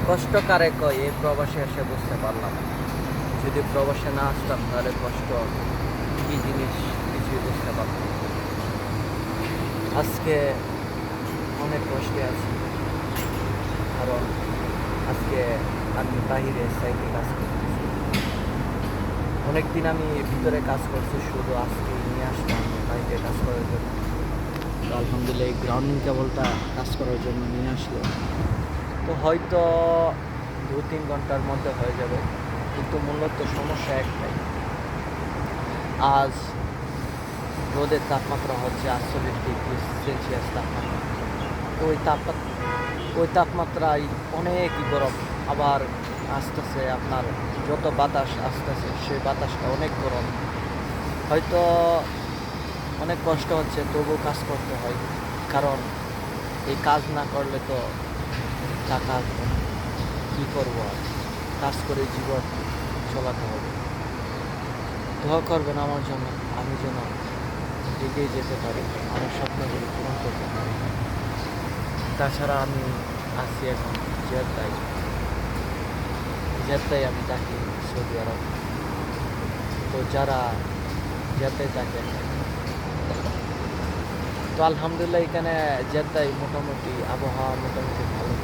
কষ্ট কারে কয় এই প্রবাসে এসে বুঝতে পারলাম। যদি প্রবাসে না আসতাম তাহলে কষ্ট কী জিনিস কিছুই বুঝতে পারতাম না। আজকে অনেক কষ্টে আছি, কারণ আজকে আমি বাহিরে সাইটে কাজ করতেছি। অনেকদিন আমি ভিতরে কাজ করছি, শুধু আজকে নিয়ে আসলাম বাইরে কাজ করার জন্য। তো আলহামদুলিল্লাহ এই গ্রাউন্ডিং কেবলটা কাজ করার জন্য নিয়ে আসলো। তো হয়তো 2-3 ঘন্টার মধ্যে হয়ে যাবে, কিন্তু মূলত সমস্যা একটাই। আজ রোদের তাপমাত্রা হচ্ছে 48 ডিগ্রি সেলসিয়াস তাপমাত্রা। তো ওই তাপমাত্রায় অনেকই গরম। আবার আসতেছে আপনার যত বাতাস আসতেছে সেই বাতাসটা অনেক গরম। হয়তো অনেক কষ্ট হচ্ছে, তবুও কাজ করতে হয়, কারণ এই কাজ না করলে তো টাকা আসবে না। কী করবো আর, কাজ করে জীবন চলাতে হবে। দোয়া করবেন আমার জন্য, আমি যেন এগিয়ে যেতে পারি, আমার স্বপ্নগুলো পূরণ করতে পারি। তাছাড়া আমি আছি এখন জেদ্দায় আমি থাকি, সৌদি আরব। তো যারা জেদ্দায় থাকেন, তো আলহামদুলিল্লাহ এখানে জেদ্দায় মোটামুটি আবহাওয়া মোটামুটি ভালো।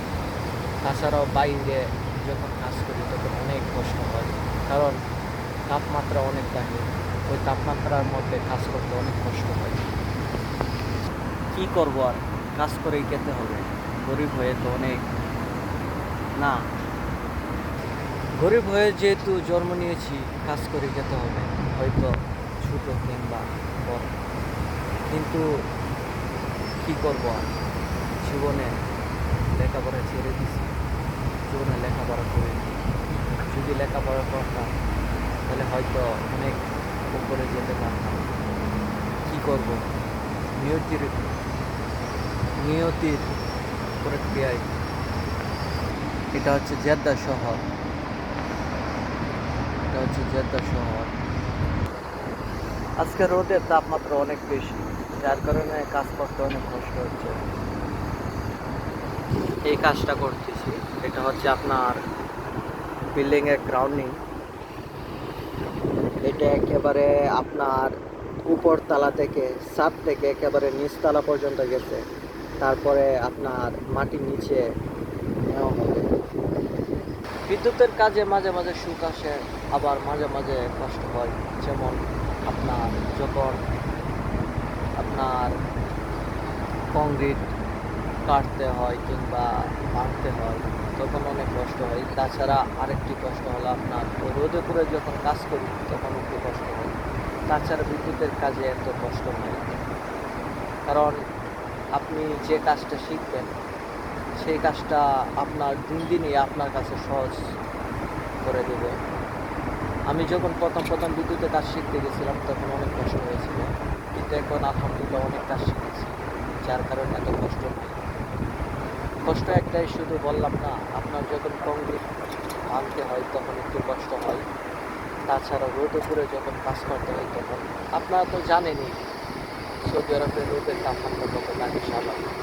তাছাড়াও বাইরে যখন কাজ করি তখন অনেক কষ্ট হয়, কারণ তাপমাত্রা অনেক থাকে। ওই তাপমাত্রার মধ্যে কাজ করতে অনেক কষ্ট হয়। কী করবো আর, কাজ করেই খেতে হবে। গরিব হয়ে তো অনেক না, গরিব হয়ে যেহেতু জন্ম নিয়েছি, কাজ করে খেতে হবে, হয়তো ছোটো কিংবা বড়। কিন্তু কী করবো আর, জীবনে লেখাপড়া ছেড়ে দিছি, জীবনে লেখাপড়া করিনি। যদি লেখাপড়া করতাম তাহলে হয়তো অনেক উপরে যেতে পারতাম। কী করবো, নিয়তির প্রক্রিয়ায়। এটা হচ্ছে জেদ্দা শহর, আজকে রোদের তাপমাত্রা অনেক বেশি, যার কারণে কাজ করতে অনেক কষ্ট হচ্ছে। এই কাজটা করতেছি, এটা হচ্ছে আপনার বিল্ডিংয়ের গ্রাউন্ডিং। এটা একেবারে আপনার উপর তালা থেকে, ছাদ থেকে একেবারে নিচতলা পর্যন্ত গেছে। তারপরে আপনার মাটির নিচে নেওয়া হবে। বিদ্যুতের কাজে মাঝে মাঝে সুখ আসে, আবার মাঝে মাঝে কষ্ট হয়। যেমন আপনার যখন আপনার কংক্রিট কাটতে হয় কিংবা ভাঙতে হয়, তখন অনেক কষ্ট হয়। তাছাড়া আরেকটি কষ্ট হলো আপনার রোদে পুরে যখন কাজ করি তখন একটু কষ্ট হয়। তাছাড়া বিদ্যুতের কাজে এত কষ্ট হয়, কারণ আপনি যে কাজটা শিখবেন সেই কাজটা আপনার দিন দিনই আপনার কাছে সহজ করে দেবে। আমি যখন প্রথম বিদ্যুতের কাজ শিখতে গেছিলাম তখন অনেক কষ্ট হয়েছিল, কিন্তু এখন আলহামদুলিল্লাহ অনেক কাজ শিখেছি, যার কারণে এত কষ্ট নেই। কষ্ট একটাই, শুধু বললাম না, আপনার যখন কংক্রিট ভাঙতে হয় তখন একটু কষ্ট হয়। তাছাড়া রোদে পুরে যখন কাজ করতে হয় তখন, আপনারা তো জানেনই সৌদি আরবের রোদের তাপমাত্রা কত থাকে স্বাভাবিক।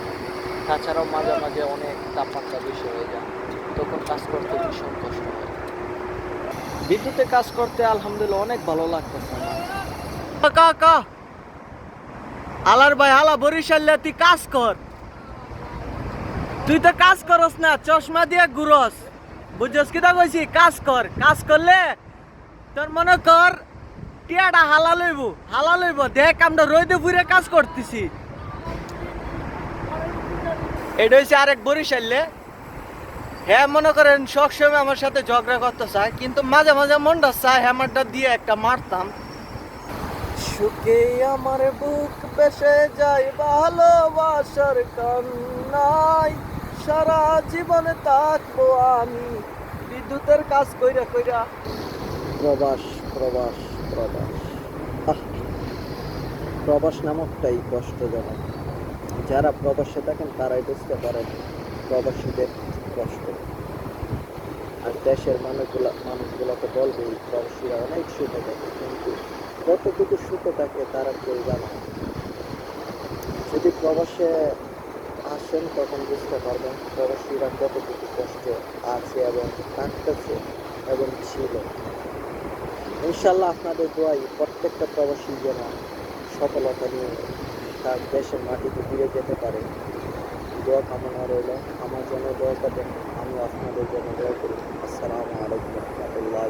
তাছাড়াও মাঝে মাঝে অনেক তাপমাত্রা বেশি হয়ে যায়, তখন কাজ করতে ভীষণ কষ্ট হয়। বিদ্যুতে কাজ করতে আলহামদুলিল্লাহ অনেক ভালো লাগতেছে আমার। কা আলার ভাই, হালা বরিশাল তুই কাজ কর, তুই তো কাজ করস না, চশমা দিয়ে ঘুরস। বুঝছস কিটা কইছি, কাজ কর, কাজ করলে তোর মনে কর টিয়াটা হালা লইব। দেখ আমরা রইদে পুরে কাজ করতেছি। এটা হচ্ছে আরেক বরিশালে। হ্যাঁ, মনে করেন সবসময় আমার সাথে ঝগড়া করতে চায়, কিন্তু মাঝে মাঝে মনটা চায় হ্যামারটা দিয়ে একটা মারতাম। সুখে আমার বুক বেসে যায় ভালোবাসার কান্নায়, সারা জীবনে থাকবো আমি বিদ্যুতের কাজ কইরা কইরা। প্রবাস প্রবাস প্রবাস, প্রবাস নামকটাই কষ্টজনক। যারা প্রবাসে থাকেন তারাই বুঝতে পারেন প্রবাসীদের কষ্ট। আর দেশের মানুষগুলো তো বলবেই প্রবাসীরা অনেক সুখে থাকে, কিন্তু কতটুকু সুখে থাকে তারা কেউ জানে না। যদি প্রবাসে আসেন তখন বুঝতে পারবেন প্রবাসীরা কতটুকু কষ্টে আছে এবং থাকতেছে এবং ছিল। ইনশাল্লাহ আপনাদের দোয়াই প্রত্যেকটা প্রবাসী যেন সফলতা নিয়ে তার দেশের মাটিতে ফিরে যেতে পারে, দোয়া কামনা রইল। আমার জন্য দোয়া করবেন, আমি আপনাদের জন্য দোয়া করি। আসসালামু আলাইকুম রহমতুল্লাহ।